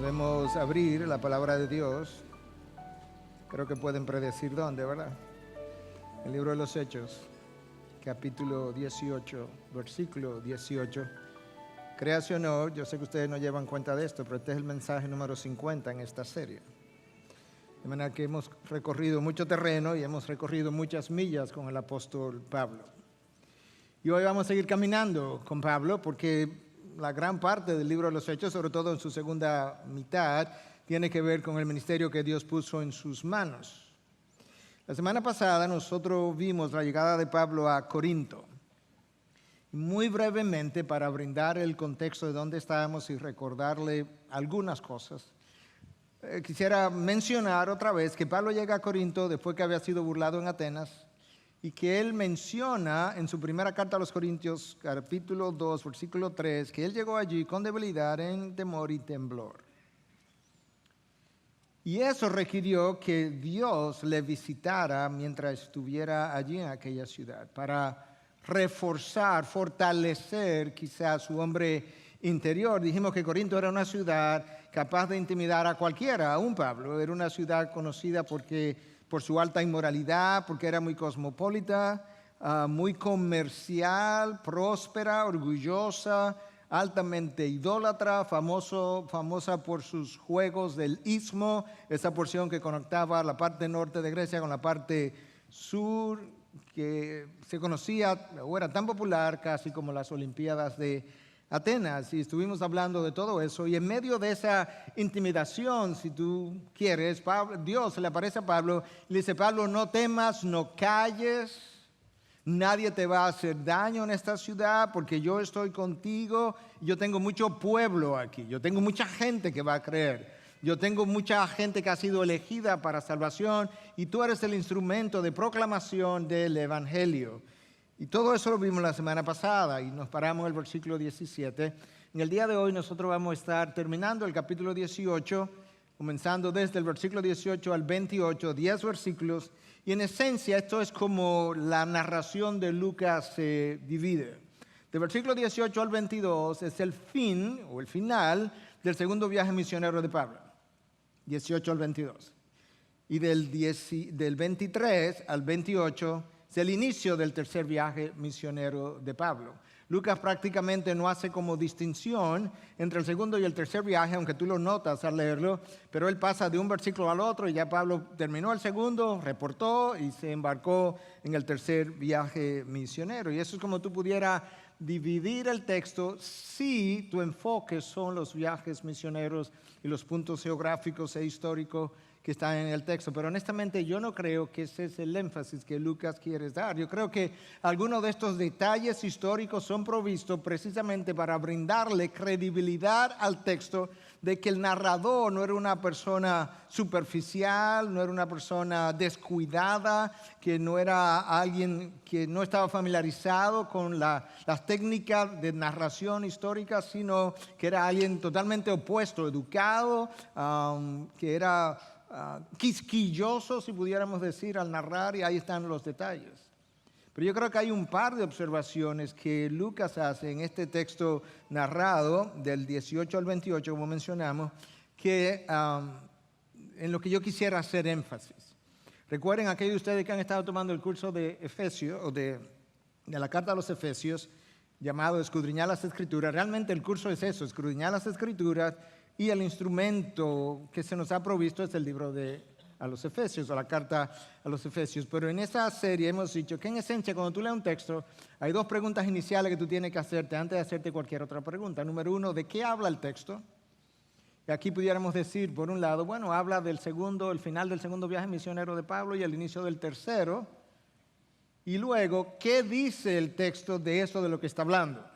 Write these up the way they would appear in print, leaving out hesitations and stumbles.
Podemos abrir la palabra de Dios. Creo que pueden predecir dónde, ¿verdad? El libro de los Hechos, capítulo 18, versículo 18. Créase o no, yo sé que ustedes no llevan cuenta de esto, pero este es el mensaje número 50 en esta serie. De manera que hemos recorrido mucho terreno y hemos recorrido muchas millas con el apóstol Pablo. Y hoy vamos a seguir caminando con Pablo porque la gran parte del libro de los Hechos, sobre todo en su segunda mitad, tiene que ver con el ministerio que Dios puso en sus manos. La semana pasada nosotros vimos la llegada de Pablo a Corinto. Muy brevemente, para brindar el contexto de dónde estábamos y recordarle algunas cosas, quisiera mencionar otra vez que Pablo llega a Corinto después que había sido burlado en Atenas y que él menciona en su primera carta a los Corintios, capítulo 2, versículo 3, que él llegó allí con debilidad, en temor y temblor. Y eso requirió que Dios le visitara mientras estuviera allí en aquella ciudad para reforzar, fortalecer quizás su hombre interior. Dijimos que Corinto era una ciudad capaz de intimidar a cualquiera, aún Pablo. Era una ciudad conocida por su alta inmoralidad, porque era muy cosmopolita, muy comercial, próspera, orgullosa, altamente idólatra, famosa por sus juegos del Istmo, esa porción que conectaba la parte norte de Grecia con la parte sur, que se conocía o era tan popular casi como las Olimpiadas de Atenas. Y estuvimos hablando de todo eso, y en medio de esa intimidación, si tú quieres, Dios le aparece a Pablo y le dice: Pablo, no temas, no calles, nadie te va a hacer daño en esta ciudad porque yo estoy contigo. Yo tengo mucho pueblo aquí, yo tengo mucha gente que va a creer, yo tengo mucha gente que ha sido elegida para salvación y tú eres el instrumento de proclamación del Evangelio. Y todo eso lo vimos la semana pasada y nos paramos en el versículo 17. En el día de hoy nosotros vamos a estar terminando el capítulo 18, comenzando desde el versículo 18 al 28, 10 versículos. Y en esencia esto es como la narración de Lucas se divide. Del versículo 18 al 22 es el fin o el final del segundo viaje misionero de Pablo, 18 al 22. Y del 23 al 28 es el inicio del tercer viaje misionero de Pablo. Lucas prácticamente no hace como distinción entre el segundo y el tercer viaje, aunque tú lo notas al leerlo, pero él pasa de un versículo al otro y ya Pablo terminó el segundo, reportó y se embarcó en el tercer viaje misionero. Y eso es como tú pudieras dividir el texto si tu enfoque son los viajes misioneros y los puntos geográficos e históricos que están en el texto. Pero honestamente yo no creo que ese es el énfasis que Lucas quiere dar. Yo creo que algunos de estos detalles históricos son provistos precisamente para brindarle credibilidad al texto de que el narrador no era una persona superficial, no era una persona descuidada, que no era alguien que no estaba familiarizado con las técnicas de narración histórica, sino que era alguien totalmente opuesto, educado, que era quisquilloso, si pudiéramos decir, al narrar, y ahí están los detalles. Pero yo creo que hay un par de observaciones que Lucas hace en este texto narrado del 18 al 28, como mencionamos, que en lo que yo quisiera hacer énfasis. Recuerden, aquellos de ustedes que han estado tomando el curso de Efesios, o de la carta a los Efesios, llamado Escudriñar las Escrituras. Realmente el curso es eso, escudriñar las Escrituras, y el instrumento que se nos ha provisto es el libro a los Efesios, o la carta a los Efesios. Pero en esa serie hemos dicho que en esencia cuando tú lees un texto hay dos preguntas iniciales que tú tienes que hacerte antes de hacerte cualquier otra pregunta. Número uno, ¿de qué habla el texto? Y aquí pudiéramos decir, por un lado, bueno, habla del el final del segundo viaje misionero de Pablo y el inicio del tercero. Y luego, ¿qué dice el texto de eso de lo que está hablando?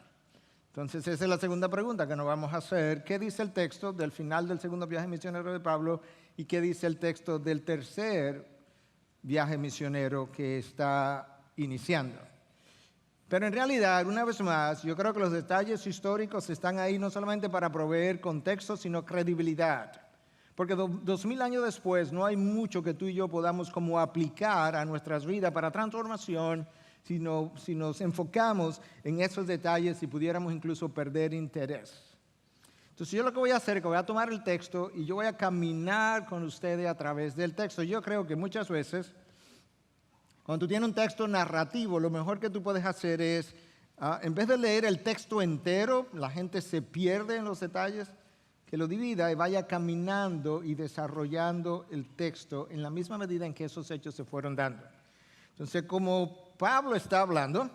Entonces esa es la segunda pregunta que nos vamos a hacer. ¿Qué dice el texto del final del segundo viaje misionero de Pablo y qué dice el texto del tercer viaje misionero que está iniciando? Pero en realidad, una vez más, yo creo que los detalles históricos están ahí no solamente para proveer contexto, sino credibilidad. Porque 2000 años después no hay mucho que tú y yo podamos como aplicar a nuestras vidas para transformación, si nos enfocamos en esos detalles y pudiéramos incluso perder interés. Entonces yo lo que voy a hacer es que voy a tomar el texto y yo voy a caminar con ustedes a través del texto. Yo creo que muchas veces, cuando tú tienes un texto narrativo, lo mejor que tú puedes hacer es, en vez de leer el texto entero, la gente se pierde en los detalles, que lo divida y vaya caminando y desarrollando el texto en la misma medida en que esos hechos se fueron dando. Entonces, como Pablo está hablando,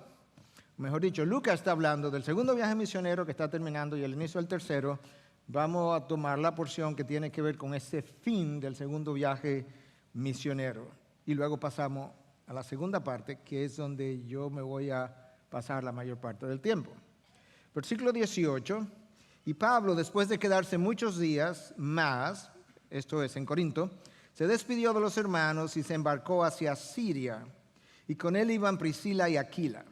mejor dicho, Lucas está hablando del segundo viaje misionero que está terminando y el inicio del tercero, vamos a tomar la porción que tiene que ver con ese fin del segundo viaje misionero. Y luego pasamos a la segunda parte, que es donde yo me voy a pasar la mayor parte del tiempo. Versículo 18, y Pablo, después de quedarse muchos días más, esto es en Corinto, se despidió de los hermanos y se embarcó hacia Siria, y con él iban Priscila y Aquila.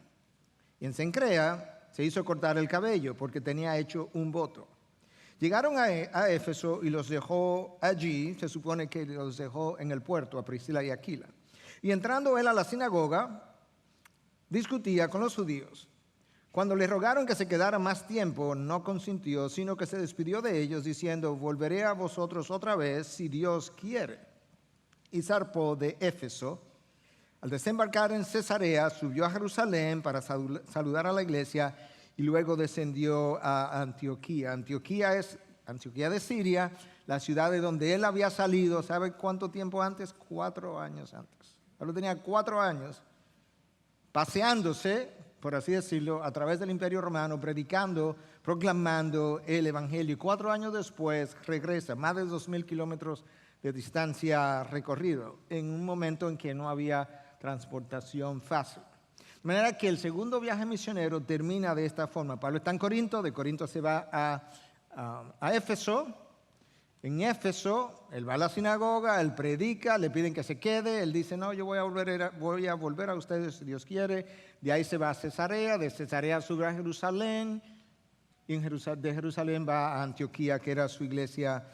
Y en Cencrea se hizo cortar el cabello porque tenía hecho un voto. Llegaron a Éfeso y los dejó allí, se supone que los dejó en el puerto a Priscila y Aquila. Y entrando él a la sinagoga, discutía con los judíos. Cuando le rogaron que se quedara más tiempo, no consintió, sino que se despidió de ellos diciendo, volveré a vosotros otra vez si Dios quiere. Y zarpó de Éfeso. Al desembarcar en Cesarea, subió a Jerusalén para saludar a la iglesia y luego descendió a Antioquía. Antioquía es Antioquía de Siria, la ciudad de donde él había salido. ¿Sabe cuánto tiempo antes? 4 años antes. Pablo tenía 4 años paseándose, por así decirlo, a través del Imperio Romano, predicando, proclamando el Evangelio. Y 4 años después regresa, más de 2,000 kilómetros de distancia recorrido, en un momento en que no había transportación fácil. De manera que el segundo viaje misionero termina de esta forma. Pablo está en Corinto, de Corinto se va a Éfeso. En Éfeso, él va a la sinagoga, él predica, le piden que se quede, él dice, no, yo voy a volver a ustedes si Dios quiere. De ahí se va a Cesarea, de Cesarea sube a Jerusalén, y de Jerusalén va a Antioquía, que era su iglesia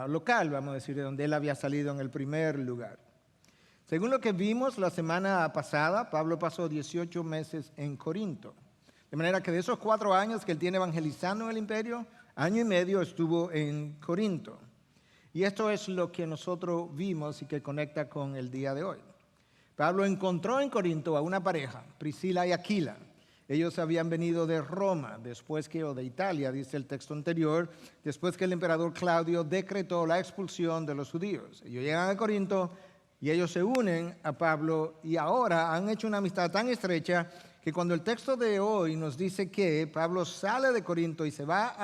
local, vamos a decir, de donde él había salido en el primer lugar. Según lo que vimos la semana pasada, Pablo pasó 18 meses en Corinto. De manera que de esos 4 años que él tiene evangelizando en el imperio, 1 año y medio estuvo en Corinto. Y esto es lo que nosotros vimos y que conecta con el día de hoy. Pablo encontró en Corinto a una pareja, Priscila y Aquila. Ellos habían venido de Roma, o de Italia, dice el texto anterior, después que el emperador Claudio decretó la expulsión de los judíos. Ellos llegan a Corinto y ellos se unen a Pablo y ahora han hecho una amistad tan estrecha que cuando el texto de hoy nos dice que Pablo sale de Corinto y se va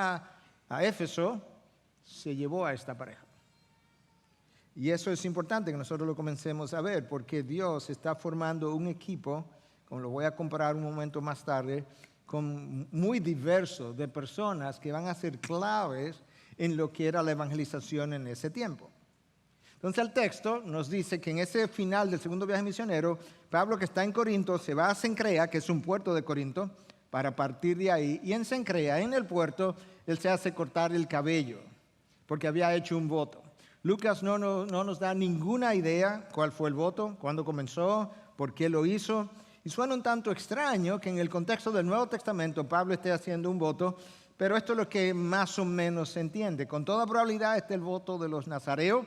a Éfeso, se llevó a esta pareja. Y eso es importante que nosotros lo comencemos a ver, porque Dios está formando un equipo, como lo voy a comparar un momento más tarde, muy diverso de personas que van a ser claves en lo que era la evangelización en ese tiempo. Entonces el texto nos dice que en ese final del segundo viaje misionero, Pablo, que está en Corinto, se va a Cencrea, que es un puerto de Corinto, para partir de ahí. Y en Cencrea, en el puerto, él se hace cortar el cabello, porque había hecho un voto. Lucas no nos da ninguna idea cuál fue el voto, cuándo comenzó, por qué lo hizo. Y suena un tanto extraño que en el contexto del Nuevo Testamento Pablo esté haciendo un voto, pero esto es lo que más o menos se entiende. Con toda probabilidad este es el voto de los nazareos.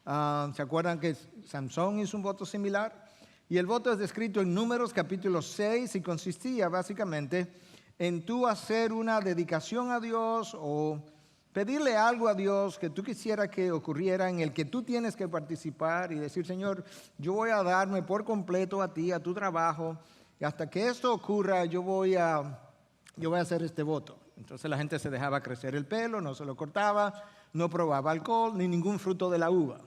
¿Se acuerdan que Sansón hizo un voto similar? Y el voto es descrito en Números capítulo 6 y consistía básicamente en tú hacer una dedicación a Dios o pedirle algo a Dios que tú quisieras que ocurriera, en el que tú tienes que participar y decir, Señor, yo voy a darme por completo a ti, a tu trabajo, y hasta que esto ocurra yo voy a hacer este voto. Entonces la gente se dejaba crecer el pelo, no se lo cortaba, no probaba alcohol ni ningún fruto de la uva.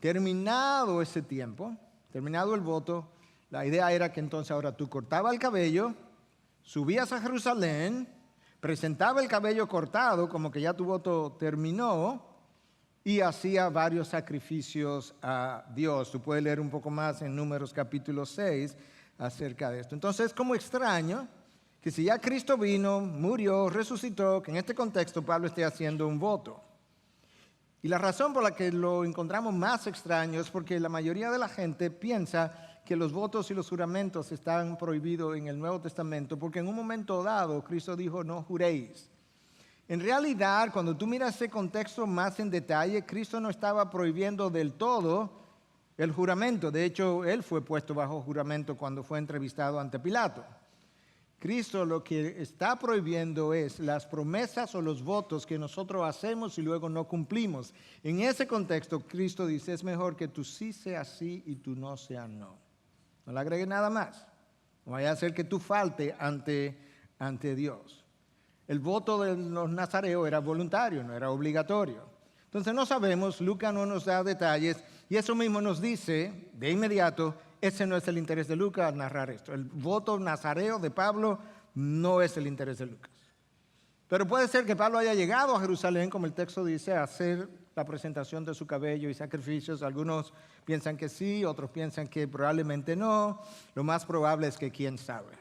Terminado ese tiempo, terminado el voto, la idea era que entonces ahora tú cortabas el cabello, subías a Jerusalén, presentaba el cabello cortado como que ya tu voto terminó y hacía varios sacrificios a Dios. Tú puedes leer un poco más en Números capítulo 6 acerca de esto. Entonces es como extraño que si ya Cristo vino, murió, resucitó, que en este contexto Pablo esté haciendo un voto. Y la razón por la que lo encontramos más extraño es porque la mayoría de la gente piensa que los votos y los juramentos están prohibidos en el Nuevo Testamento, porque en un momento dado Cristo dijo, no juréis. En realidad, cuando tú miras ese contexto más en detalle, Cristo no estaba prohibiendo del todo el juramento. De hecho, él fue puesto bajo juramento cuando fue entrevistado ante Pilato. Cristo lo que está prohibiendo es las promesas o los votos que nosotros hacemos y luego no cumplimos. En ese contexto, Cristo dice, es mejor que tú sí seas sí y tú no seas no. No le agregues nada más. No vaya a ser que tú falte ante Dios. El voto de los nazareos era voluntario, no era obligatorio. Entonces no sabemos, Lucas no nos da detalles y eso mismo nos dice de inmediato, ese no es el interés de Lucas al narrar esto. El voto nazareo de Pablo no es el interés de Lucas. Pero puede ser que Pablo haya llegado a Jerusalén, como el texto dice, a hacer la presentación de su cabello y sacrificios. Algunos piensan que sí, otros piensan que probablemente no. Lo más probable es que quién sabe.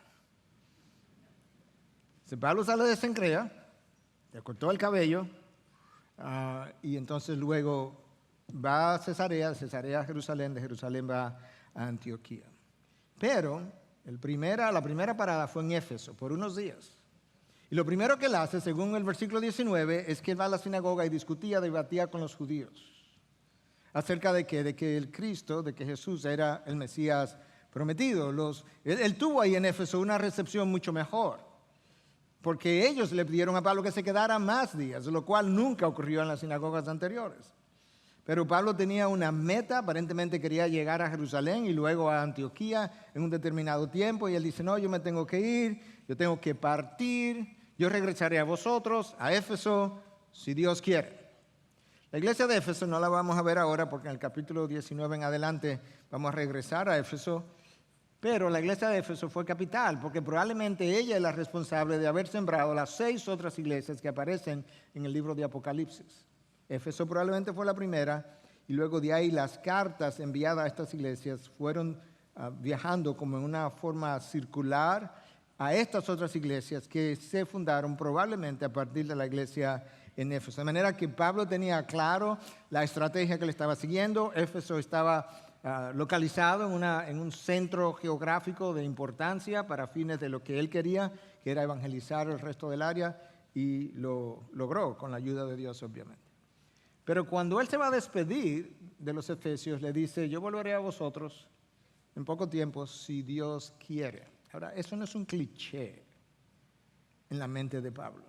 Si Pablo sale de Cencrea, le cortó el cabello, y entonces luego va a Cesarea, de Cesarea a Jerusalén, de Jerusalén va a Antioquía. Pero la primera parada fue en Éfeso por unos días. Y lo primero que él hace, según el versículo 19, es que va a la sinagoga y debatía con los judíos. ¿Acerca de qué? De que el Cristo, de que Jesús era el Mesías prometido. Él tuvo ahí en Éfeso una recepción mucho mejor, porque ellos le pidieron a Pablo que se quedara más días, lo cual nunca ocurrió en las sinagogas anteriores. Pero Pablo tenía una meta, aparentemente quería llegar a Jerusalén y luego a Antioquía en un determinado tiempo, y él dice, no, yo me tengo que ir, yo tengo que partir, yo regresaré a vosotros, a Éfeso, si Dios quiere. La iglesia de Éfeso no la vamos a ver ahora porque en el capítulo 19 en adelante vamos a regresar a Éfeso, pero la iglesia de Éfeso fue capital porque probablemente ella es la responsable de haber sembrado las 6 otras iglesias que aparecen en el libro de Apocalipsis. Éfeso probablemente fue la primera y luego de ahí las cartas enviadas a estas iglesias fueron viajando como en una forma circular a estas otras iglesias que se fundaron probablemente a partir de la iglesia en Éfeso. De manera que Pablo tenía claro la estrategia que le estaba siguiendo. Éfeso estaba localizado en un centro geográfico de importancia para fines de lo que él quería, que era evangelizar el resto del área, y lo logró con la ayuda de Dios, obviamente. Pero cuando él se va a despedir de los efesios, le dice, yo volveré a vosotros en poco tiempo si Dios quiere. Ahora, eso no es un cliché en la mente de Pablo.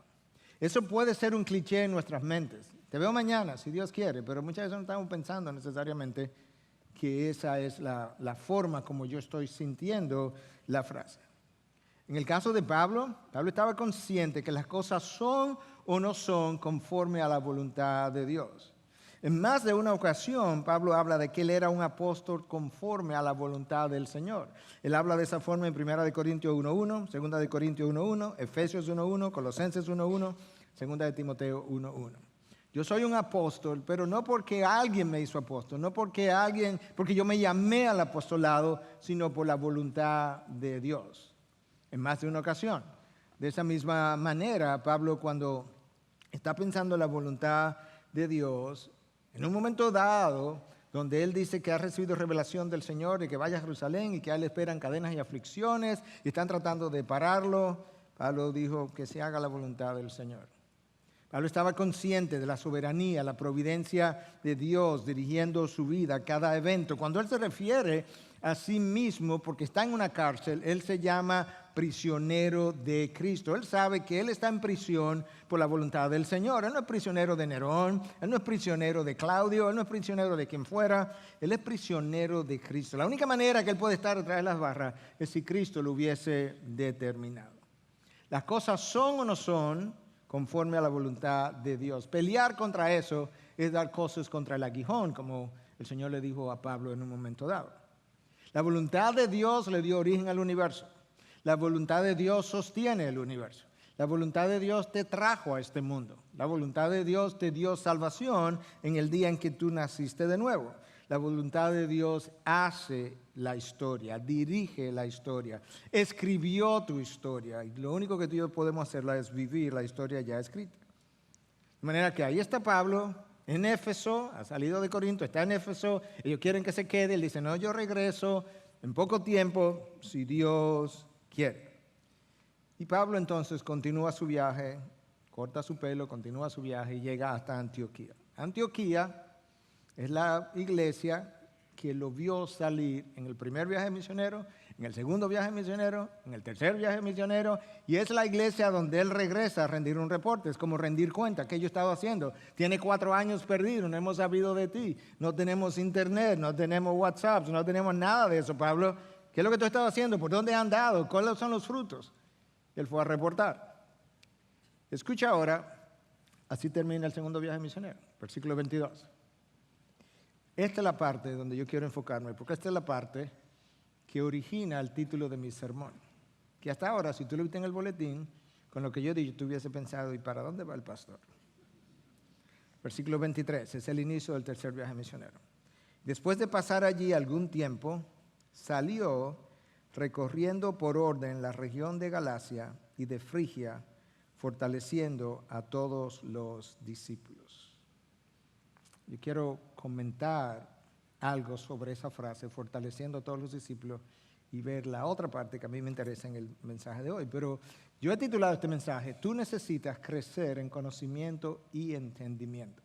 Eso puede ser un cliché en nuestras mentes. Te veo mañana, si Dios quiere, pero muchas veces no estamos pensando necesariamente que esa es la forma como yo estoy sintiendo la frase. En el caso de Pablo, Pablo estaba consciente que las cosas son o no son conforme a la voluntad de Dios. En más de una ocasión, Pablo habla de que él era un apóstol conforme a la voluntad del Señor. Él habla de esa forma en 1 Corintios 1:1, 2 Corintios 1:1, Efesios 1:1, Colosenses 1:1, 2 Timoteo 1:1. Yo soy un apóstol, pero no porque alguien me hizo apóstol, no porque yo me llamé al apostolado, sino por la voluntad de Dios. En más de una ocasión. De esa misma manera, Pablo, cuando está pensando en la voluntad de Dios, en un momento dado, donde él dice que ha recibido revelación del Señor y que vaya a Jerusalén y que a él le esperan cadenas y aflicciones y están tratando de pararlo, Pablo dijo que se haga la voluntad del Señor. Pablo estaba consciente de la soberanía, la providencia de Dios dirigiendo su vida a cada evento. Cuando él se refiere a sí mismo, porque está en una cárcel, él se llama prisionero de Cristo. Él sabe que él está en prisión por la voluntad del Señor. Él no es prisionero de Nerón, él no es prisionero de Claudio, él no es prisionero de quien fuera, él es prisionero de Cristo. La única manera que él puede estar detrás de las barras es si Cristo lo hubiese determinado. Las cosas son o no son conforme a la voluntad de Dios. Pelear contra eso es dar cosas contra el aguijón, como el Señor le dijo a Pablo en un momento dado. La voluntad de Dios le dio origen al universo. La voluntad de Dios sostiene el universo. La voluntad de Dios te trajo a este mundo. La voluntad de Dios te dio salvación en el día en que tú naciste de nuevo. La voluntad de Dios hace la historia, dirige la historia, escribió tu historia. Y lo único que tú y yo podemos hacerla es vivir la historia ya escrita. De manera que ahí está Pablo en Éfeso, ha salido de Corinto, está en Éfeso, ellos quieren que se quede, él dice, no, yo regreso en poco tiempo, si Dios quiere. Y Pablo entonces continúa su viaje corta su pelo, continúa su viaje y llega hasta Antioquía. Antioquía es la iglesia que lo vio salir en el primer viaje misionero, en el segundo viaje misionero, en el tercer viaje misionero, y es la iglesia donde él regresa a rendir un reporte. Es como rendir cuenta, ¿qué yo he estado haciendo? Tiene 4 años perdido, no hemos sabido de ti, no tenemos internet, no tenemos WhatsApp, no tenemos nada de eso, Pablo. ¿Qué es lo que tú has estado haciendo? ¿Por dónde has andado? ¿Cuáles son los frutos? Él fue a reportar. Escucha ahora, así termina el segundo viaje misionero, versículo 22. Esta es la parte donde yo quiero enfocarme, porque esta es la parte que origina el título de mi sermón. Que hasta ahora, si tú lo viste en el boletín, con lo que yo he dicho, tú hubiese pensado, ¿y para dónde va el pastor? Versículo 23, es el inicio del tercer viaje misionero. Después de pasar allí algún tiempo, salió recorriendo por orden la región de Galacia y de Frigia, fortaleciendo a todos los discípulos. Yo quiero comentar algo sobre esa frase, fortaleciendo a todos los discípulos, y ver la otra parte que a mí me interesa en el mensaje de hoy. Pero yo he titulado este mensaje, tú necesitas crecer en conocimiento y entendimiento.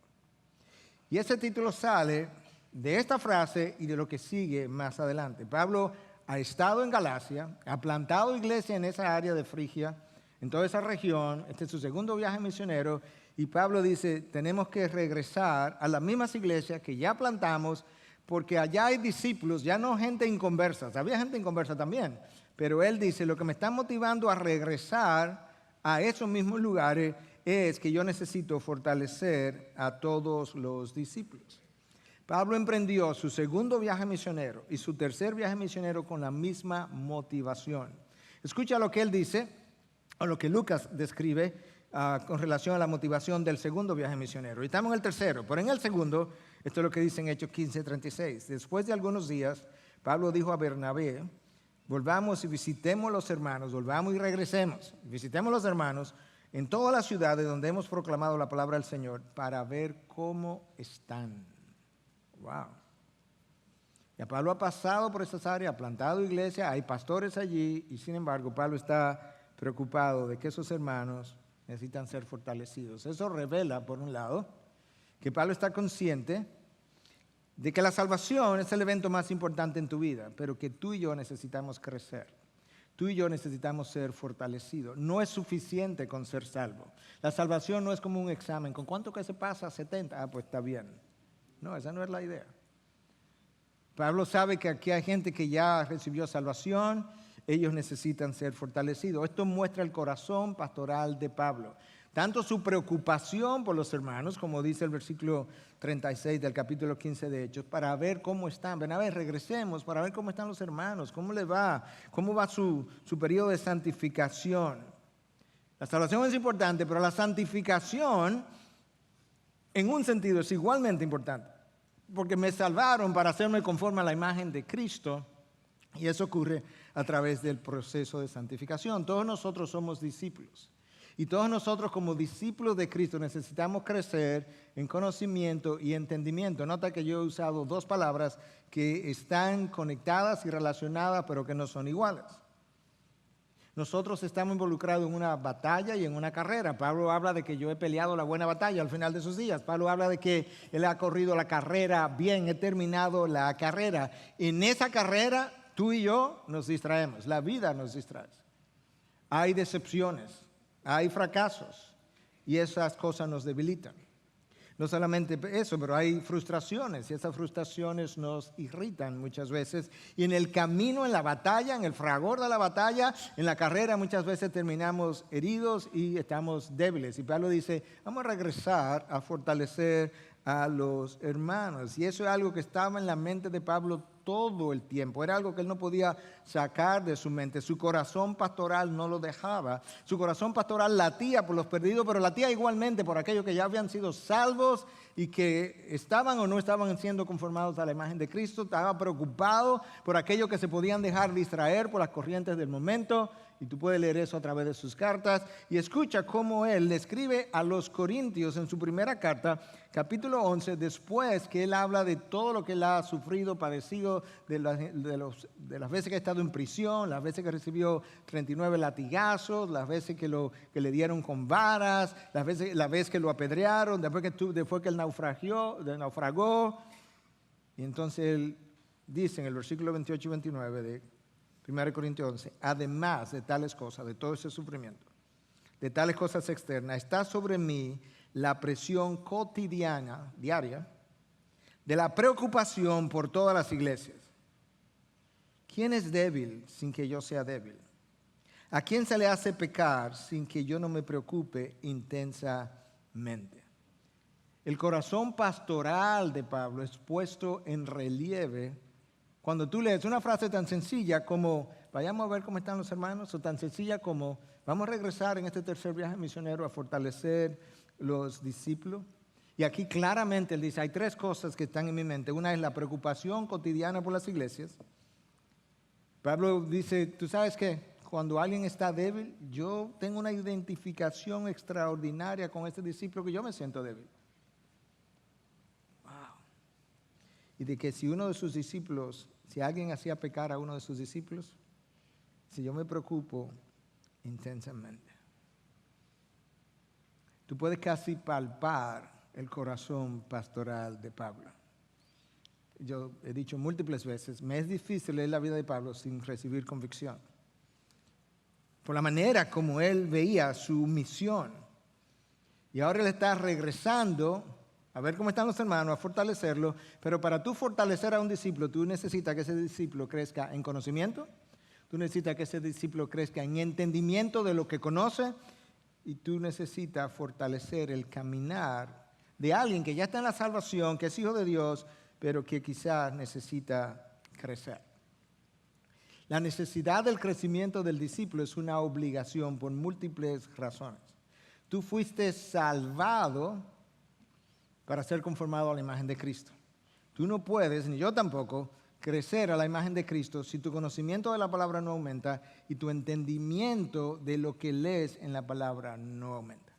Y ese título sale de esta frase y de lo que sigue más adelante. Pablo ha estado en Galacia, ha plantado iglesia en esa área de Frigia, en toda esa región. Este es su segundo viaje misionero. Y Pablo dice, tenemos que regresar a las mismas iglesias que ya plantamos, porque allá hay discípulos, ya no gente inconversa. Había gente inconversa también, pero él dice, lo que me está motivando a regresar a esos mismos lugares es que yo necesito fortalecer a todos los discípulos. Pablo emprendió su segundo viaje misionero y su tercer viaje misionero con la misma motivación. Escucha lo que él dice, o lo que Lucas describe, con relación a la motivación del segundo viaje misionero. Y estamos en el tercero, pero en el segundo, esto es lo que dice en Hechos 15:36. Después de algunos días, Pablo dijo a Bernabé, volvamos y visitemos los hermanos, volvamos y regresemos, visitemos los hermanos en todas las ciudades donde hemos proclamado la palabra del Señor para ver cómo están. Wow. Ya Pablo ha pasado por esas áreas, ha plantado iglesia, hay pastores allí, y sin embargo Pablo está preocupado de que esos hermanos necesitan ser fortalecidos. Eso revela, por un lado, que Pablo está consciente de que la salvación es el evento más importante en tu vida, pero que tú y yo necesitamos crecer. Tú y yo necesitamos ser fortalecidos. No es suficiente con ser salvo. La salvación no es como un examen. ¿Con cuánto que se pasa? 70. Ah, pues está bien. No, esa no es la idea. Pablo sabe que aquí hay gente que ya recibió salvación. Ellos necesitan ser fortalecidos. Esto muestra el corazón pastoral de Pablo. Tanto su preocupación por los hermanos, como dice el versículo 36 del capítulo 15 de Hechos, para ver cómo están. Ven a ver, regresemos para ver cómo están los hermanos, cómo les va, cómo va su periodo de santificación. La salvación es importante, pero la santificación, en un sentido, es igualmente importante. Porque me salvaron para hacerme conforme a la imagen de Cristo. Y eso ocurre a través del proceso de santificación. Todos nosotros somos discípulos. Y todos nosotros como discípulos de Cristo necesitamos crecer en conocimiento y entendimiento. Nota que yo he usado 2 palabras que están conectadas y relacionadas, pero que no son iguales. Nosotros estamos involucrados en una batalla y en una carrera. Pablo habla de que yo he peleado la buena batalla al final de sus días. Pablo habla de que él ha corrido la carrera bien, he terminado la carrera. En esa carrera, tú y yo nos distraemos, la vida nos distrae. Hay decepciones, hay fracasos y esas cosas nos debilitan. No solamente eso, pero hay frustraciones y esas frustraciones nos irritan muchas veces. Y en el camino, en la batalla, en el fragor de la batalla, en la carrera, muchas veces terminamos heridos y estamos débiles. Y Pablo dice, vamos a regresar a fortalecer a los hermanos. Y eso es algo que estaba en la mente de Pablo todo el tiempo. Era algo que él no podía sacar de su mente. Su corazón pastoral no lo dejaba. Su corazón pastoral latía por los perdidos, pero latía igualmente por aquellos que ya habían sido salvos y que estaban o no estaban siendo conformados a la imagen de Cristo. Estaba preocupado por aquellos que se podían dejar distraer por las corrientes del momento y tú puedes leer eso a través de sus cartas, y escucha cómo él le escribe a los Corintios en su primera carta, capítulo 11, después que él habla de todo lo que él ha sufrido, padecido, de las veces que ha estado en prisión, las veces que recibió 39 latigazos, las veces que le dieron con varas, la vez que lo apedrearon, después que él naufragó. Y entonces él dice en el versículo 28 y 29 de 1 Corintios 11, además de tales cosas, de todo ese sufrimiento, de tales cosas externas, está sobre mí la presión cotidiana, diaria, de la preocupación por todas las iglesias. ¿Quién es débil sin que yo sea débil? ¿A quién se le hace pecar sin que yo no me preocupe intensamente? El corazón pastoral de Pablo es puesto en relieve cuando tú lees una frase tan sencilla como vayamos a ver cómo están los hermanos, o tan sencilla como vamos a regresar en este tercer viaje misionero a fortalecer los discípulos. Y aquí claramente él dice, hay tres cosas que están en mi mente. Una es la preocupación cotidiana por las iglesias. Pablo dice, ¿tú sabes qué? Cuando alguien está débil, yo tengo una identificación extraordinaria con este discípulo que yo me siento débil. Y de que si uno de sus discípulos, si alguien hacía pecar a uno de sus discípulos, si yo me preocupo intensamente. Tú puedes casi palpar el corazón pastoral de Pablo. Yo he dicho múltiples veces, me es difícil leer la vida de Pablo sin recibir convicción. Por la manera como él veía su misión. Y ahora él está regresando a ver cómo están los hermanos, a fortalecerlo, pero para tú fortalecer a un discípulo, tú necesitas que ese discípulo crezca en conocimiento, tú necesitas que ese discípulo crezca en entendimiento de lo que conoce, y tú necesitas fortalecer el caminar de alguien que ya está en la salvación, que es hijo de Dios, pero que quizás necesita crecer. La necesidad del crecimiento del discípulo es una obligación por múltiples razones. Tú fuiste salvado para ser conformado a la imagen de Cristo. Tú no puedes, ni yo tampoco, crecer a la imagen de Cristo si tu conocimiento de la palabra no aumenta y tu entendimiento de lo que lees en la palabra no aumenta.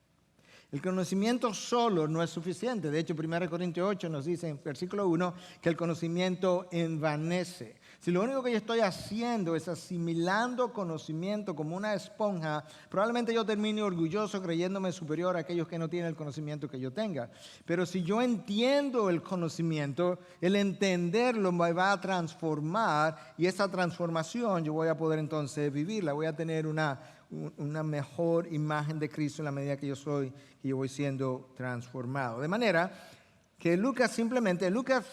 El conocimiento solo no es suficiente. De hecho, 1 Corintios 8 nos dice en versículo 1 que el conocimiento envanece. Si lo único que yo estoy haciendo es asimilando conocimiento como una esponja, probablemente yo termine orgulloso creyéndome superior a aquellos que no tienen el conocimiento que yo tenga. Pero si yo entiendo el conocimiento, el entenderlo me va a transformar, y esa transformación yo voy a poder entonces vivirla. Voy a tener una mejor imagen de Cristo en la medida que yo voy siendo transformado. De manera que Lucas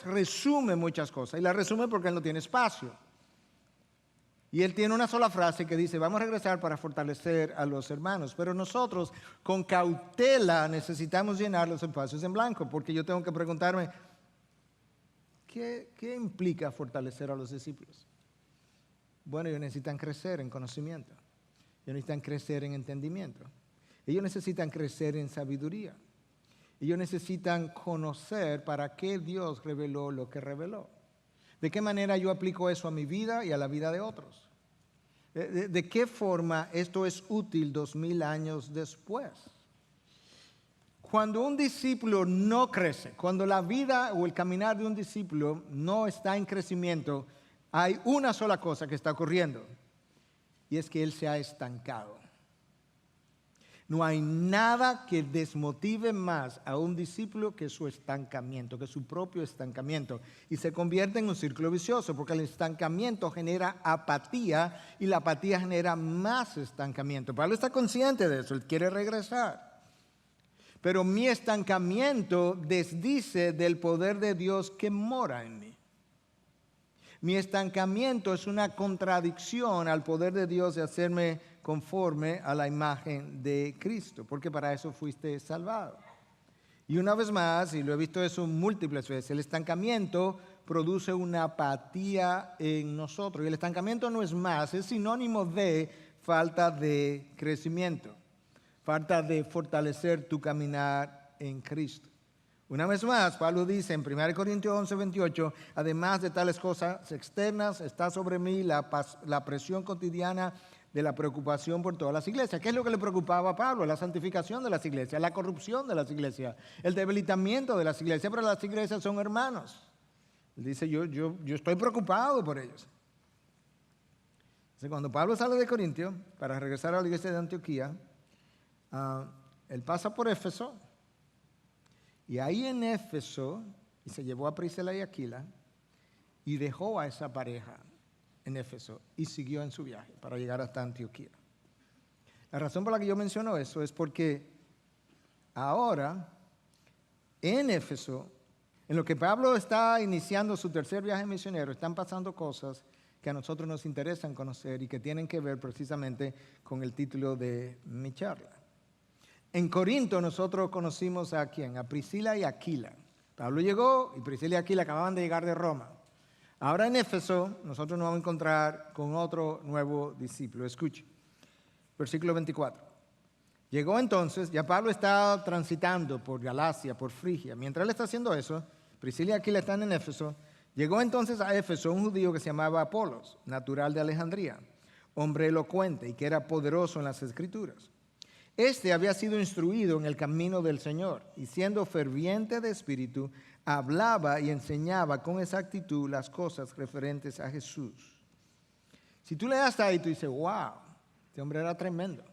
resume muchas cosas, y las resume porque él no tiene espacio. Y él tiene una sola frase que dice, vamos a regresar para fortalecer a los hermanos. Pero nosotros con cautela necesitamos llenar los espacios en blanco, porque yo tengo que preguntarme, ¿qué implica fortalecer a los discípulos? Bueno, ellos necesitan crecer en conocimiento. Ellos necesitan crecer en entendimiento. Ellos necesitan crecer en sabiduría. Ellos necesitan conocer para qué Dios reveló lo que reveló. ¿De qué manera yo aplico eso a mi vida y a la vida de otros? ¿De qué forma esto es útil 2000 años después? Cuando un discípulo no crece, cuando la vida o el caminar de un discípulo no está en crecimiento, hay una sola cosa que está ocurriendo, y es que él se ha estancado. No hay nada que desmotive más a un discípulo que su estancamiento, que su propio estancamiento. Y se convierte en un círculo vicioso, porque el estancamiento genera apatía y la apatía genera más estancamiento. Pablo está consciente de eso, él quiere regresar. Pero mi estancamiento desdice del poder de Dios que mora en mí. Mi estancamiento es una contradicción al poder de Dios de hacerme conforme a la imagen de Cristo, porque para eso fuiste salvado. Y una vez más, y lo he visto eso múltiples veces, el estancamiento produce una apatía en nosotros. Y el estancamiento no es más, es sinónimo de falta de crecimiento, falta de fortalecer tu caminar en Cristo. Una vez más, Pablo dice en 1 Corintios 11, 28, además de tales cosas externas, está sobre mí la presión cotidiana de la preocupación por todas las iglesias. ¿Qué es lo que le preocupaba a Pablo? La santificación de las iglesias, la corrupción de las iglesias, el debilitamiento de las iglesias, pero las iglesias son hermanos. Él dice, yo estoy preocupado por ellos. Entonces, cuando Pablo sale de Corintio para regresar a la iglesia de Antioquía, él pasa por Éfeso, y ahí en Éfeso, y se llevó a Priscila y Aquila, y dejó a esa pareja en Éfeso y siguió en su viaje para llegar hasta Antioquía. La razón por la que yo menciono eso es porque ahora en Éfeso, en lo que Pablo está iniciando su tercer viaje misionero, están pasando cosas que a nosotros nos interesan conocer y que tienen que ver precisamente con el título de mi charla. En Corinto nosotros conocimos ¿a quién? A Priscila y Aquila. Pablo llegó y Priscila y Aquila acababan de llegar de Roma. Ahora en Éfeso nosotros nos vamos a encontrar con otro nuevo discípulo. Escuche, versículo 24. Llegó entonces, ya Pablo está transitando por Galacia, por Frigia. Mientras él está haciendo eso, Priscila y Aquila están en Éfeso. Llegó entonces a Éfeso un judío que se llamaba Apolos, natural de Alejandría, hombre elocuente y que era poderoso en las Escrituras. Este había sido instruido en el camino del Señor y siendo ferviente de espíritu, hablaba y enseñaba con exactitud las cosas referentes a Jesús. Si tú leas hasta ahí, tú dices, wow, este hombre era tremendo.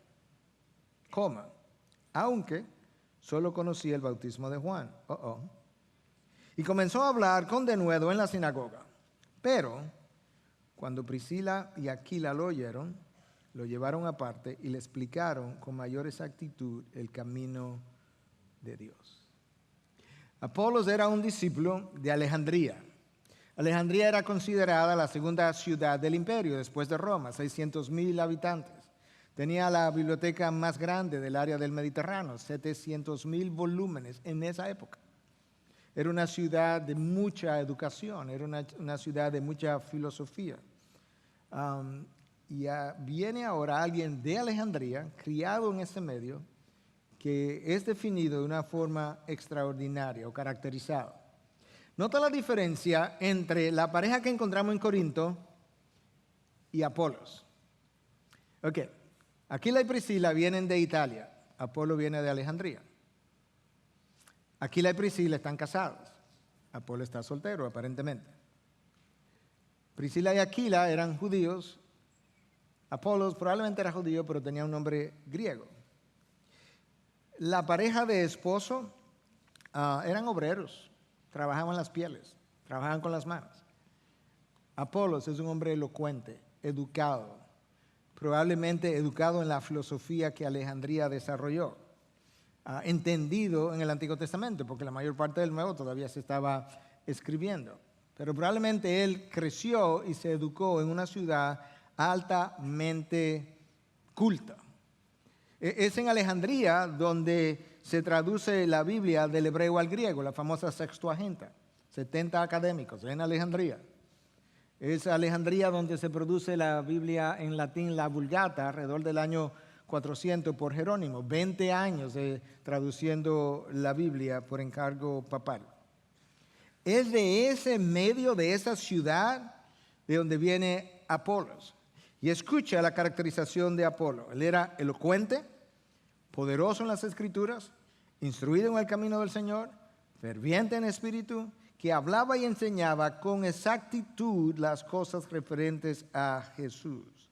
Coma, aunque solo conocía el bautismo de Juan. Y comenzó a hablar con denuedo en la sinagoga. Pero cuando Priscila y Aquila lo oyeron, lo llevaron aparte y le explicaron con mayor exactitud el camino de Dios. Apolos era un discípulo de Alejandría. Alejandría era considerada la segunda ciudad del imperio después de Roma, 600,000 habitantes. Tenía la biblioteca más grande del área del Mediterráneo, 700,000 volúmenes en esa época. Era una ciudad de mucha educación, era una ciudad de mucha filosofía. Viene ahora alguien de Alejandría, criado en ese medio, que es definido de una forma extraordinaria o caracterizada. Nota la diferencia entre la pareja que encontramos en Corinto y Apolos. Ok, Aquila y Priscila vienen de Italia, Apolo viene de Alejandría. Aquila y Priscila están casados, Apolo está soltero aparentemente. Priscila y Aquila eran judíos, Apolos probablemente era judío, pero tenía un nombre griego. La pareja de esposo eran obreros, trabajaban las pieles, trabajaban con las manos. Apolos es un hombre elocuente, educado, probablemente educado en la filosofía que Alejandría desarrolló, entendido en el Antiguo Testamento, porque la mayor parte del Nuevo todavía se estaba escribiendo. Pero probablemente él creció y se educó en una ciudad altamente culta. Es en Alejandría donde se traduce la Biblia del hebreo al griego, la famosa Sextuaginta, 70 académicos, en Alejandría. Es Alejandría donde se produce la Biblia en latín, la Vulgata, alrededor del año 400 por Jerónimo, 20 años traduciendo la Biblia por encargo papal. Es de ese medio, de esa ciudad, de donde viene Apolos. Y escucha la caracterización de Apolo. Él era elocuente, poderoso en las Escrituras, instruido en el camino del Señor, ferviente en espíritu, que hablaba y enseñaba con exactitud las cosas referentes a Jesús.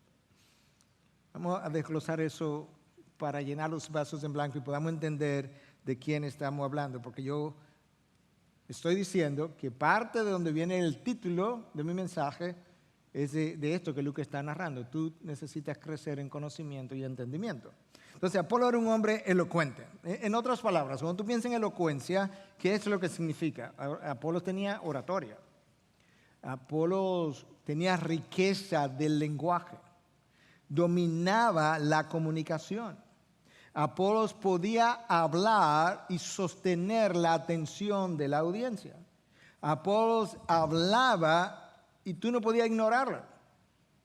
Vamos a desglosar eso para llenar los vasos en blanco y podamos entender de quién estamos hablando, porque yo estoy diciendo que parte de donde viene el título de mi mensaje es de esto que Lucas está narrando. Tú necesitas crecer en conocimiento y entendimiento. Entonces, Apolo era un hombre elocuente. En otras palabras, cuando tú piensas en elocuencia, ¿qué es lo que significa? Apolo tenía oratoria. Apolo tenía riqueza del lenguaje. Dominaba la comunicación. Apolos podía hablar y sostener la atención de la audiencia. Apolos hablaba y tú no podías ignorarla,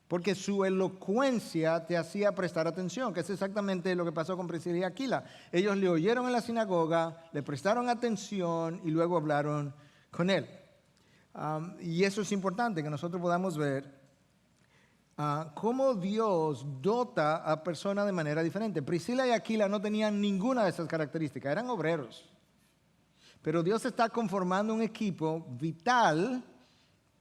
porque su elocuencia te hacía prestar atención, que es exactamente lo que pasó con Priscila y Aquila. Ellos le oyeron en la sinagoga, le prestaron atención y luego hablaron con él. Y eso es importante, que nosotros podamos ver cómo Dios dota a personas de manera diferente. Priscila y Aquila no tenían ninguna de esas características, eran obreros. Pero Dios está conformando un equipo vital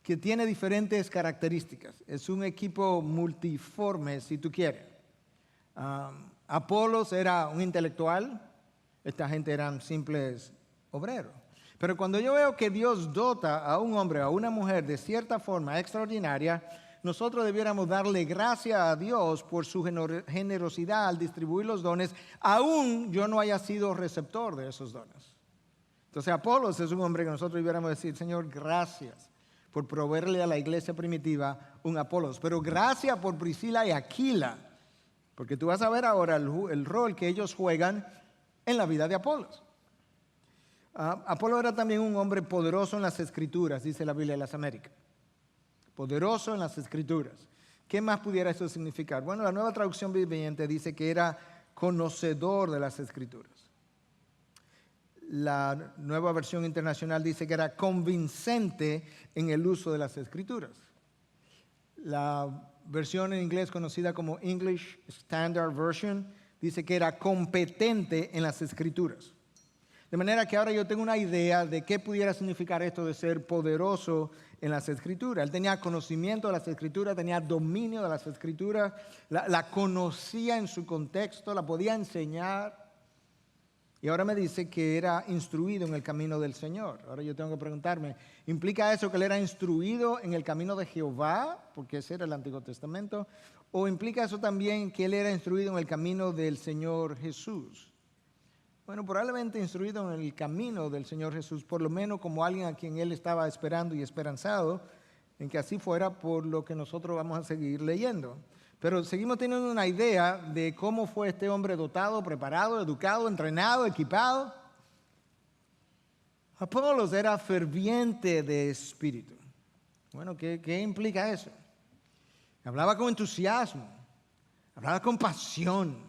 que tiene diferentes características. Es un equipo multiforme, si tú quieres. Apolos era un intelectual, esta gente eran simples obreros. Pero cuando yo veo que Dios dota a un hombre o a una mujer de cierta forma extraordinaria, nosotros debiéramos darle gracias a Dios por su generosidad al distribuir los dones, aún yo no haya sido receptor de esos dones. Entonces Apolos es un hombre que nosotros debiéramos decir, Señor, gracias por proveerle a la iglesia primitiva un Apolos. Pero gracias por Priscila y Aquila, porque tú vas a ver ahora el rol que ellos juegan en la vida de Apolos. Apolo era también un hombre poderoso en las Escrituras, dice la Biblia de las Américas. Poderoso en las Escrituras. ¿Qué más pudiera eso significar? Bueno, la Nueva Traducción Viviente dice que era conocedor de las Escrituras. La Nueva Versión Internacional dice que era convincente en el uso de las Escrituras. La versión en inglés conocida como English Standard Version dice que era competente en las Escrituras. De manera que ahora yo tengo una idea de qué pudiera significar esto de ser poderoso en las Escrituras. Él tenía conocimiento de las Escrituras, tenía dominio de las Escrituras, la conocía en su contexto, la podía enseñar. Y ahora me dice que era instruido en el camino del Señor. Ahora yo tengo que preguntarme, ¿implica eso que él era instruido en el camino de Jehová? Porque ese era el Antiguo Testamento. ¿O implica eso también que él era instruido en el camino del Señor Jesús? Bueno, probablemente instruido en el camino del Señor Jesús, por lo menos como alguien a quien él estaba esperando y esperanzado, en que así fuera por lo que nosotros vamos a seguir leyendo. Pero seguimos teniendo una idea de cómo fue este hombre dotado, preparado, educado, entrenado, equipado. Apolos era ferviente de espíritu. Bueno, ¿qué implica eso? Hablaba con entusiasmo, hablaba con pasión.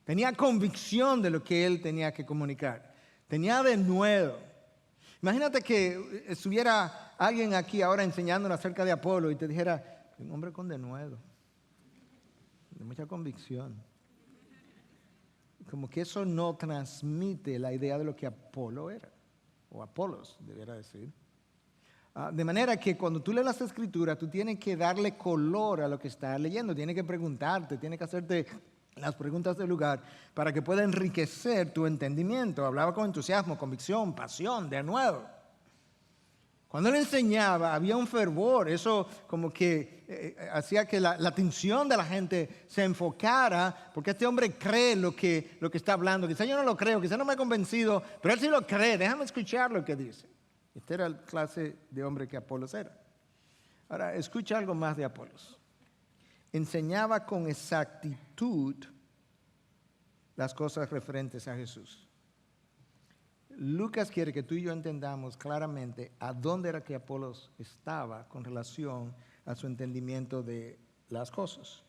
Tenía convicción de lo que él tenía que comunicar. Tenía denuedo. Imagínate que estuviera alguien aquí ahora enseñándonos acerca de Apolo y te dijera, un hombre con denuedo, de mucha convicción. Como que eso no transmite la idea de lo que Apolo era, o Apolos, debiera decir. De manera que cuando tú lees las Escrituras, tú tienes que darle color a lo que estás leyendo, tienes que preguntarte, tienes que hacerte las preguntas del lugar para que pueda enriquecer tu entendimiento. Hablaba con entusiasmo, convicción, pasión, de nuevo. Cuando él enseñaba había un fervor, eso como que hacía que la atención de la gente se enfocara, porque este hombre cree lo que está hablando. Quizá yo no lo creo, quizá no me ha convencido, pero él sí lo cree, déjame escuchar lo que dice. Este era la clase de hombre que Apolos era. Ahora, escucha algo más de Apolos. Enseñaba con exactitud las cosas referentes a Jesús. Lucas quiere que tú y yo entendamos claramente a dónde era que Apolos estaba con relación a su entendimiento de las cosas.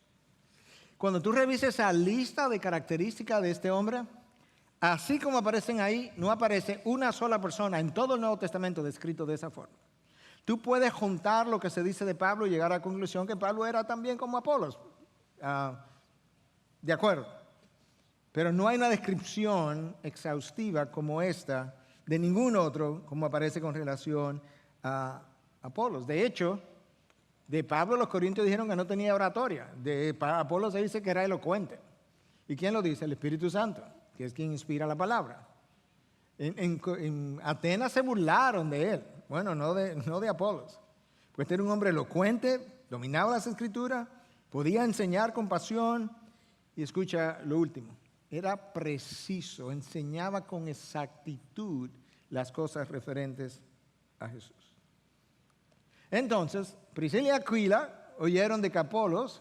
Cuando tú revises esa lista de características de este hombre, así como aparecen ahí, no aparece una sola persona en todo el Nuevo Testamento descrito de esa forma. Tú puedes juntar lo que se dice de Pablo y llegar a la conclusión que Pablo era también como Apolos. De acuerdo. Pero no hay una descripción exhaustiva como esta de ningún otro, como aparece con relación a Apolos. De hecho, de Pablo los corintios dijeron que no tenía oratoria. De Apolos se dice que era elocuente. ¿Y quién lo dice? El Espíritu Santo, que es quien inspira la palabra. En Atenas se burlaron de él. Bueno, no de Apolos. Pues era un hombre elocuente, dominaba las Escrituras, podía enseñar con pasión. Y escucha lo último. Era preciso, enseñaba con exactitud las cosas referentes a Jesús. Entonces, Priscila y Aquila oyeron de que Apolos,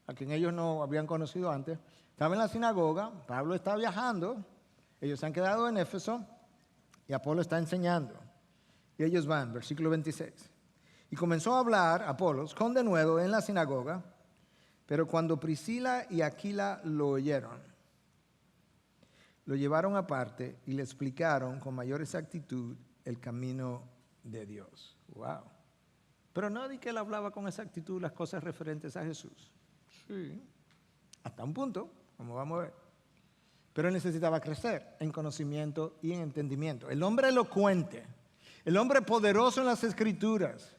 a quien ellos no habían conocido antes, estaba en la sinagoga, Pablo está viajando, ellos se han quedado en Éfeso y Apolo está enseñando. Y ellos van, versículo 26. Y comenzó a hablar Apolos con denuedo en la sinagoga, pero cuando Priscila y Aquila lo oyeron, lo llevaron aparte y le explicaron con mayor exactitud el camino de Dios. Wow. Pero no di que él hablaba con exactitud las cosas referentes a Jesús. Sí, hasta un punto, como vamos a ver. Pero él necesitaba crecer en conocimiento y en entendimiento. El hombre elocuente, el hombre poderoso en las Escrituras,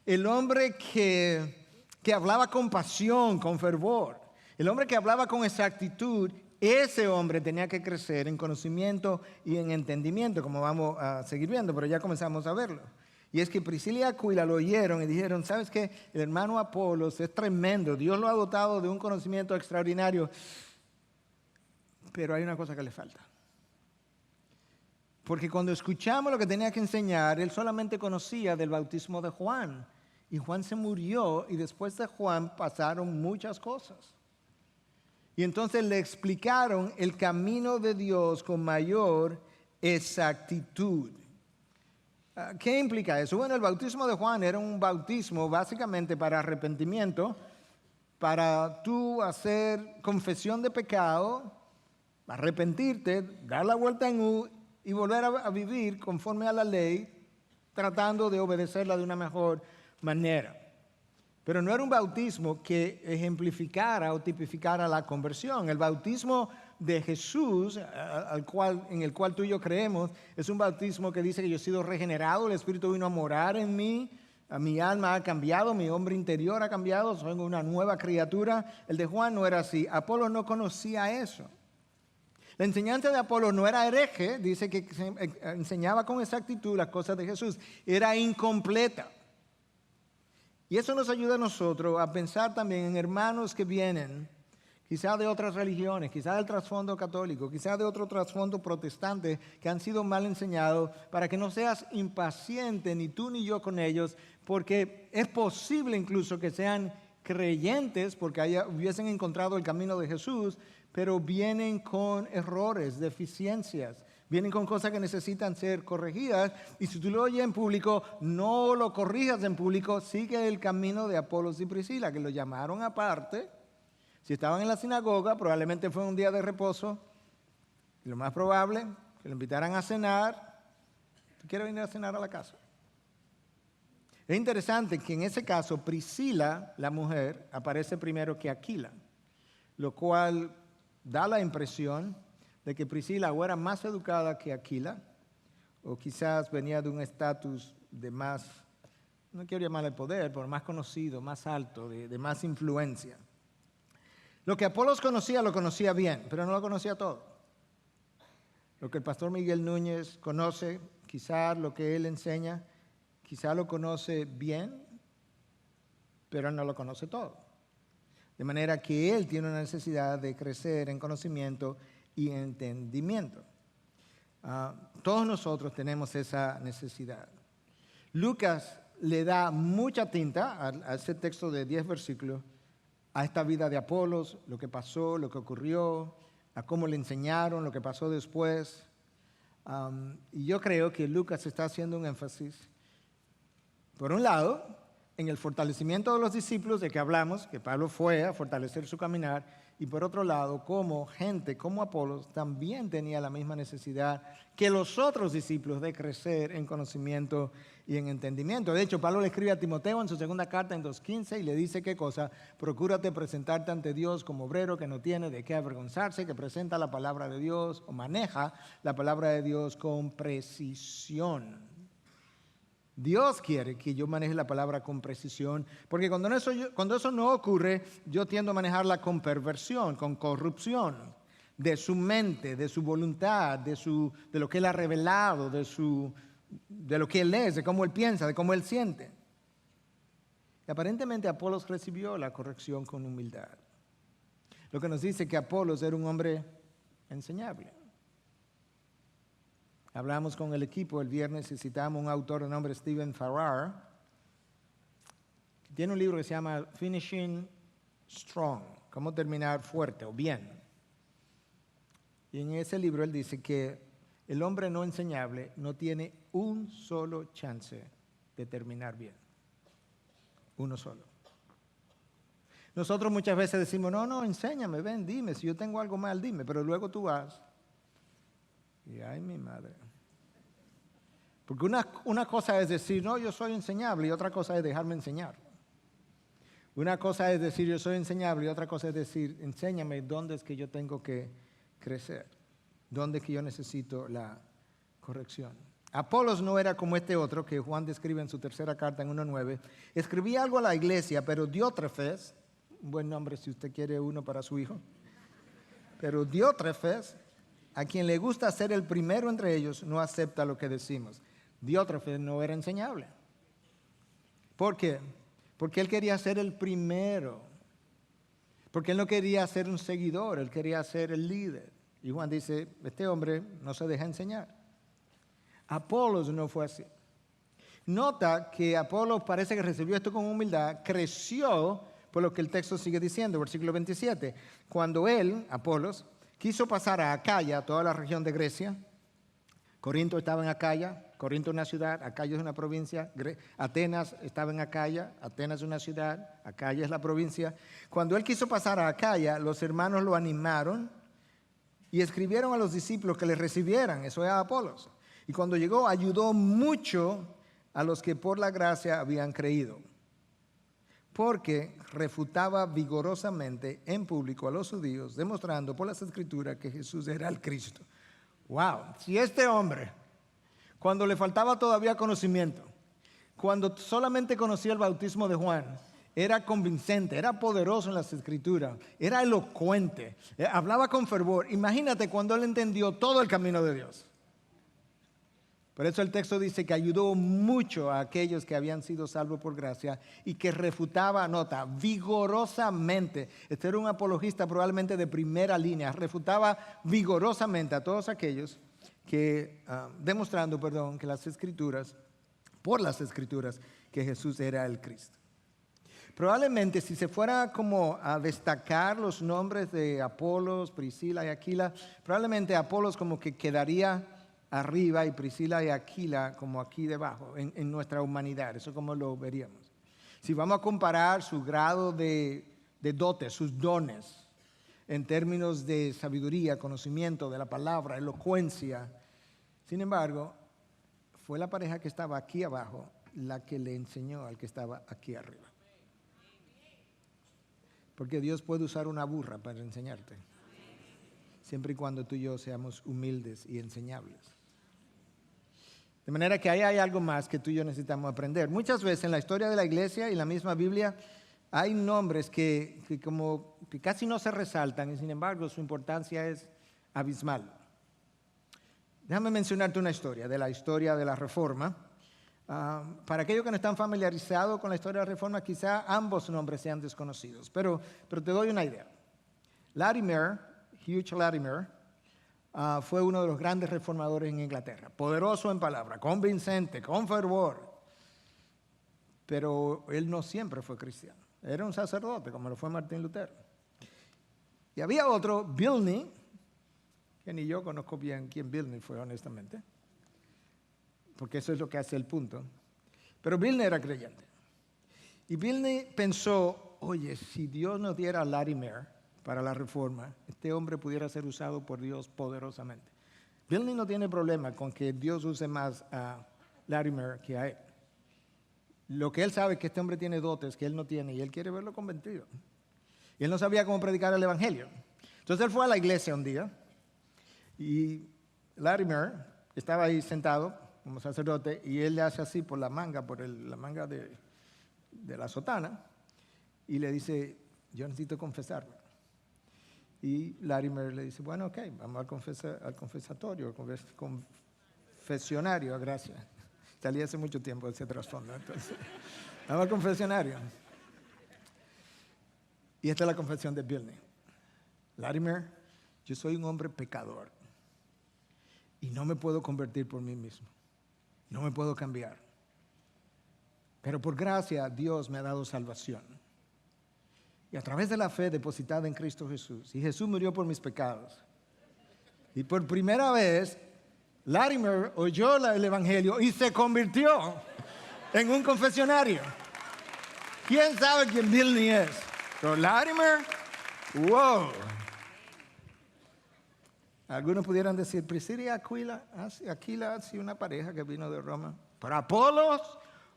el hombre que hablaba con pasión, con fervor, el hombre que hablaba con exactitud, ese hombre tenía que crecer en conocimiento y en entendimiento, como vamos a seguir viendo, pero ya comenzamos a verlo. Y es que Priscila y Aquila lo oyeron y dijeron, ¿sabes qué? El hermano Apolos es tremendo, Dios lo ha dotado de un conocimiento extraordinario, pero hay una cosa que le falta. Porque cuando escuchamos lo que tenía que enseñar, él solamente conocía del bautismo de Juan. Y Juan se murió y después de Juan pasaron muchas cosas. Y entonces le explicaron el camino de Dios con mayor exactitud. ¿Qué implica eso? Bueno, el bautismo de Juan era un bautismo básicamente para arrepentimiento, para tú hacer confesión de pecado, arrepentirte, dar la vuelta en U y volver a vivir conforme a la ley, tratando de obedecerla de una mejor manera. Pero no era un bautismo que ejemplificara o tipificara la conversión. El bautismo de Jesús, en el cual tú y yo creemos, es un bautismo que dice que yo he sido regenerado, el Espíritu vino a morar en mí, mi alma ha cambiado, mi hombre interior ha cambiado, soy una nueva criatura. El de Juan no era así. Apolo no conocía eso. La enseñanza de Apolo no era hereje, dice que enseñaba con exactitud las cosas de Jesús, era incompleta. Y eso nos ayuda a nosotros a pensar también en hermanos que vienen, quizás de otras religiones, quizás del trasfondo católico, quizás de otro trasfondo protestante, que han sido mal enseñados, para que no seas impaciente ni tú ni yo con ellos, porque es posible incluso que sean creyentes, porque hubiesen encontrado el camino de Jesús, pero vienen con errores, deficiencias, vienen con cosas que necesitan ser corregidas, y si tú lo oyes en público, no lo corrijas en público, sigue el camino de Apolos y Priscila, que lo llamaron aparte. Si estaban en la sinagoga, probablemente fue un día de reposo, y lo más probable, que lo invitaran a cenar. ¿Tú quieres venir a cenar a la casa? Es interesante que en ese caso, Priscila, la mujer, aparece primero que Aquila, lo cual da la impresión de que Priscila o era más educada que Aquila, o quizás venía de un estatus de más, no quiero llamarle poder, pero más conocido, más alto, de más influencia. Lo que Apolos conocía, lo conocía bien, pero no lo conocía todo. Lo que el pastor Miguel Núñez conoce, quizás lo que él enseña, quizás lo conoce bien, pero él no lo conoce todo. De manera que él tiene una necesidad de crecer en conocimiento y entendimiento. Todos nosotros tenemos esa necesidad. Lucas le da mucha tinta a ese texto de 10 versículos, a esta vida de Apolos, lo que pasó, lo que ocurrió, a cómo le enseñaron, lo que pasó después. Y yo creo que Lucas está haciendo un énfasis, por un lado, en el fortalecimiento de los discípulos de que hablamos, que Pablo fue a fortalecer su caminar, y por otro lado, como gente, como Apolos, también tenía la misma necesidad que los otros discípulos de crecer en conocimiento y en entendimiento. De hecho, Pablo le escribe a Timoteo en su segunda carta en 2:15 y le dice qué cosa: procúrate presentarte ante Dios como obrero que no tiene de qué avergonzarse, que presenta la palabra de Dios o maneja la palabra de Dios con precisión. Dios quiere que yo maneje la palabra con precisión, porque cuando eso no ocurre, yo tiendo a manejarla con perversión, con corrupción de su mente, de su voluntad, de lo que Él ha revelado, de lo que Él es, de cómo Él piensa, de cómo Él siente. Y aparentemente Apolos recibió la corrección con humildad, lo que nos dice que Apolos era un hombre enseñable. Hablamos con el equipo el viernes y citamos un autor de nombre Stephen Farrar, que tiene un libro que se llama Finishing Strong, cómo terminar fuerte o bien. Y en ese libro él dice que el hombre no enseñable no tiene un solo chance de terminar bien. Uno solo. Nosotros muchas veces decimos, no, enséñame, ven, dime, si yo tengo algo mal, dime, pero luego tú vas. Y ay, mi madre. Porque una cosa es decir, no, yo soy enseñable, y otra cosa es dejarme enseñar. Una cosa es decir, yo soy enseñable, y otra cosa es decir, enséñame dónde es que yo tengo que crecer, dónde es que yo necesito la corrección. Apolos no era como este otro que Juan describe en su tercera carta en 1:9. Escribía algo a la iglesia, pero Diótrefes, un buen nombre si usted quiere uno para su hijo, pero Diótrefes, a quien le gusta ser el primero entre ellos, no acepta lo que decimos. Diótrefes no era enseñable. ¿Por qué? Porque él quería ser el primero. Porque él no quería ser un seguidor, él quería ser el líder. Y Juan dice, este hombre no se deja enseñar. Apolos no fue así. Nota que Apolos parece que recibió esto con humildad, creció por lo que el texto sigue diciendo, versículo 27. Cuando él, Apolos, quiso pasar a Acaya, toda la región de Grecia. Corinto estaba en Acaya, Corinto es una ciudad, Acaya es una provincia, Atenas estaba en Acaya, Atenas es una ciudad, Acaya es la provincia. Cuando él quiso pasar a Acaya, los hermanos lo animaron y escribieron a los discípulos que le recibieran, eso era Apolos. Y cuando llegó, ayudó mucho a los que por la gracia habían creído, porque refutaba vigorosamente en público a los judíos, demostrando por las escrituras que Jesús era el Cristo. Wow, si este hombre, cuando le faltaba todavía conocimiento, cuando solamente conocía el bautismo de Juan, era convincente, era poderoso en las escrituras, era elocuente, hablaba con fervor. Imagínate cuando él entendió todo el camino de Dios. Por eso el texto dice que ayudó mucho a aquellos que habían sido salvos por gracia y que refutaba, nota, vigorosamente. Este era un apologista probablemente de primera línea. Refutaba vigorosamente a todos aquellos que, demostrando, que las escrituras, por las escrituras, que Jesús era el Cristo. Probablemente si se fuera como a destacar los nombres de Apolos, Priscila y Aquila, probablemente Apolos como que quedaría arriba y Priscila y Aquila como aquí debajo, en nuestra humanidad. Eso como lo veríamos. Si vamos a comparar su grado de dotes, sus dones, en términos de sabiduría, conocimiento de la palabra, elocuencia. Sin embargo, fue la pareja que estaba aquí abajo la que le enseñó al que estaba aquí arriba. Porque Dios puede usar una burra para enseñarte, siempre y cuando tú y yo seamos humildes y enseñables. De manera que ahí hay algo más que tú y yo necesitamos aprender. Muchas veces en la historia de la iglesia y la misma Biblia hay nombres que casi no se resaltan y sin embargo su importancia es abismal. Déjame mencionarte una historia de la Reforma. Para aquellos que no están familiarizados con la historia de la Reforma, quizá ambos nombres sean desconocidos, pero te doy una idea. Latimer, Hugh Latimer, fue uno de los grandes reformadores en Inglaterra, poderoso en palabra, convincente, con fervor, pero él no siempre fue cristiano, era un sacerdote como lo fue Martín Lutero. Y había otro, Bilney, que ni yo conozco bien quién Bilney fue honestamente, porque eso es lo que hace el punto, pero Bilney era creyente. Y Bilney pensó, oye, si Dios nos diera a Latimer para la Reforma, este hombre pudiera ser usado por Dios poderosamente. Bilney no tiene problema con que Dios use más a Latimer que a él. Lo que él sabe es que este hombre tiene dotes que él no tiene y él quiere verlo convertido. Y él no sabía cómo predicar el evangelio. Entonces él fue a la iglesia un día y Latimer estaba ahí sentado como sacerdote y él le hace así por la manga, la manga de la sotana y le dice, yo necesito confesarme. Y Latimer le dice, bueno, ok, vamos al confesatorio, al confesionario, gracias. Salí hace mucho tiempo de ese trasfondo, entonces. Vamos al confesionario. Y esta es la confesión de Bilney. Latimer, yo soy un hombre pecador y no me puedo convertir por mí mismo. No me puedo cambiar. Pero por gracia Dios me ha dado salvación. Y a través de la fe depositada en Cristo Jesús. Y Jesús murió por mis pecados. Y por primera vez, Latimer oyó el evangelio y se convirtió en un confesionario. ¿Quién sabe quién Bilney es? Pero Latimer, wow. Algunos pudieran decir, Priscila y Aquila ha sido una pareja que vino de Roma. Pero Apolos,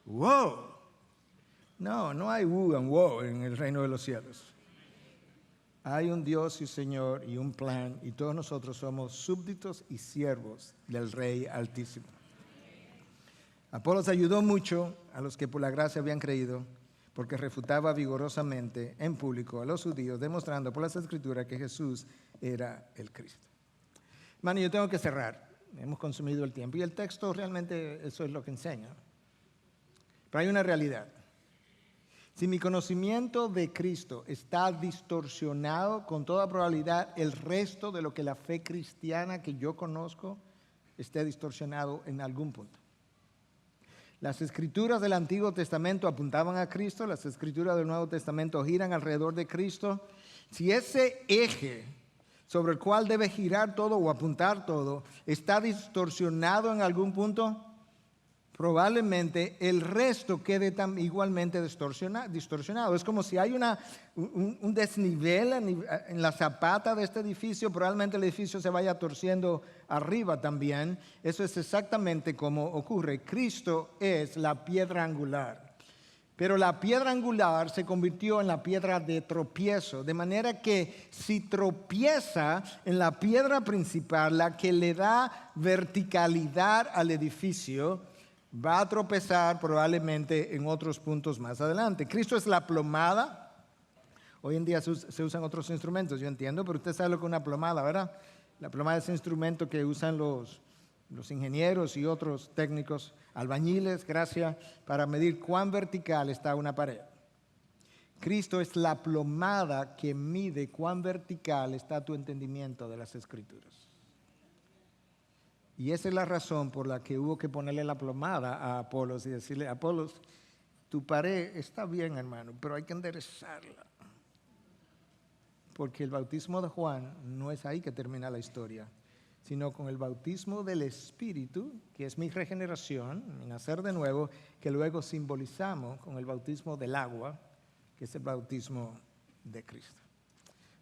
wow. No hay woo and wow en el reino de los cielos. Hay un Dios y Señor y un plan, y todos nosotros somos súbditos y siervos del Rey Altísimo. Apolos ayudó mucho a los que por la gracia habían creído, porque refutaba vigorosamente en público a los judíos, demostrando por las Escrituras que Jesús era el Cristo. Hermano, yo tengo que cerrar. Hemos consumido el tiempo y el texto realmente eso es lo que enseña. Pero hay una realidad. Si mi conocimiento de Cristo está distorsionado, con toda probabilidad el resto de lo que la fe cristiana que yo conozco esté distorsionado en algún punto. Las escrituras del Antiguo Testamento apuntaban a Cristo, las escrituras del Nuevo Testamento giran alrededor de Cristo. Si ese eje sobre el cual debe girar todo o apuntar todo está distorsionado en algún punto, probablemente el resto quede igualmente distorsionado. Es como si hay un desnivel en la zapata de este edificio, probablemente el edificio se vaya torciendo arriba también. Eso es exactamente como ocurre. Cristo es la piedra angular. Pero la piedra angular se convirtió en la piedra de tropiezo, de manera que si tropieza en la piedra principal, la que le da verticalidad al edificio, va a tropezar probablemente en otros puntos más adelante. Cristo es la plomada. Hoy en día se usan otros instrumentos, yo entiendo, pero usted sabe lo que es una plomada, ¿verdad? La plomada es un instrumento que usan los ingenieros y otros técnicos, albañiles, para medir cuán vertical está una pared. Cristo es la plomada que mide cuán vertical está tu entendimiento de las Escrituras. Y esa es la razón por la que hubo que ponerle la plomada a Apolos y decirle, Apolos, tu pared está bien, hermano, pero hay que enderezarla. Porque el bautismo de Juan no es ahí que termina la historia, sino con el bautismo del Espíritu, que es mi regeneración, mi nacer de nuevo, que luego simbolizamos con el bautismo del agua, que es el bautismo de Cristo.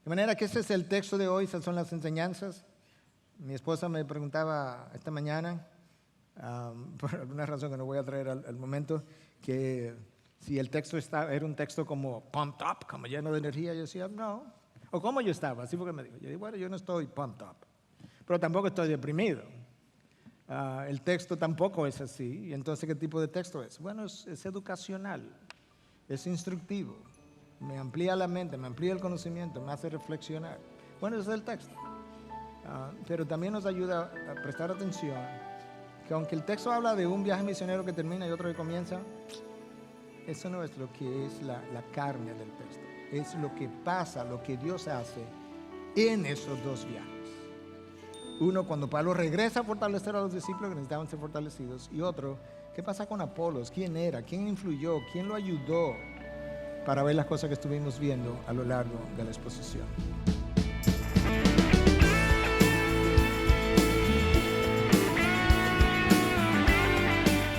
De manera que ese es el texto de hoy, esas son las enseñanzas. Mi esposa me preguntaba esta mañana, por alguna razón que no voy a traer al momento, que si el texto era un texto como pumped up, como lleno de energía. Yo decía, no. ¿O cómo yo estaba? Así fue que me dijo. Yo dije, bueno, yo no estoy pumped up, pero tampoco estoy deprimido. El texto tampoco es así. ¿Y entonces qué tipo de texto es? Bueno, es educacional, es instructivo, me amplía la mente, me amplía el conocimiento, me hace reflexionar. Bueno, ese es el texto. Pero también nos ayuda a prestar atención que aunque el texto habla de un viaje misionero que termina y otro que comienza, eso no es lo que es la carne del texto. Es lo que pasa, lo que Dios hace en esos dos viajes. Uno, cuando Pablo regresa a fortalecer a los discípulos que necesitaban ser fortalecidos. Y otro, ¿qué pasa con Apolos? ¿Quién era? ¿Quién influyó? ¿Quién lo ayudó para ver las cosas que estuvimos viendo a lo largo de la exposición?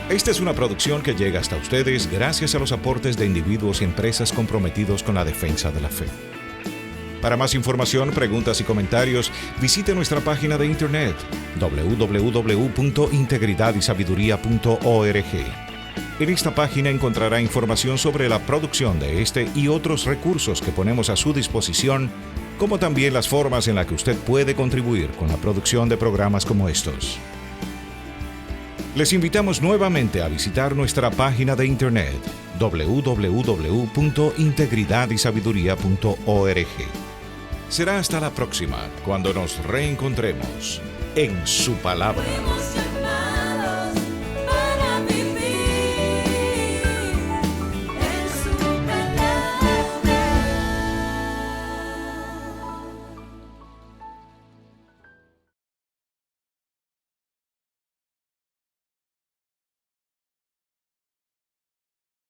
Esta es una producción que llega hasta ustedes gracias a los aportes de individuos y empresas comprometidos con la defensa de la fe. Para más información, preguntas y comentarios, visite nuestra página de internet www.integridadysabiduría.org. En esta página encontrará información sobre la producción de este y otros recursos que ponemos a su disposición, como también las formas en las que usted puede contribuir con la producción de programas como estos. Les invitamos nuevamente a visitar nuestra página de internet www.integridadysabiduría.org. Será hasta la próxima cuando nos reencontremos en su palabra.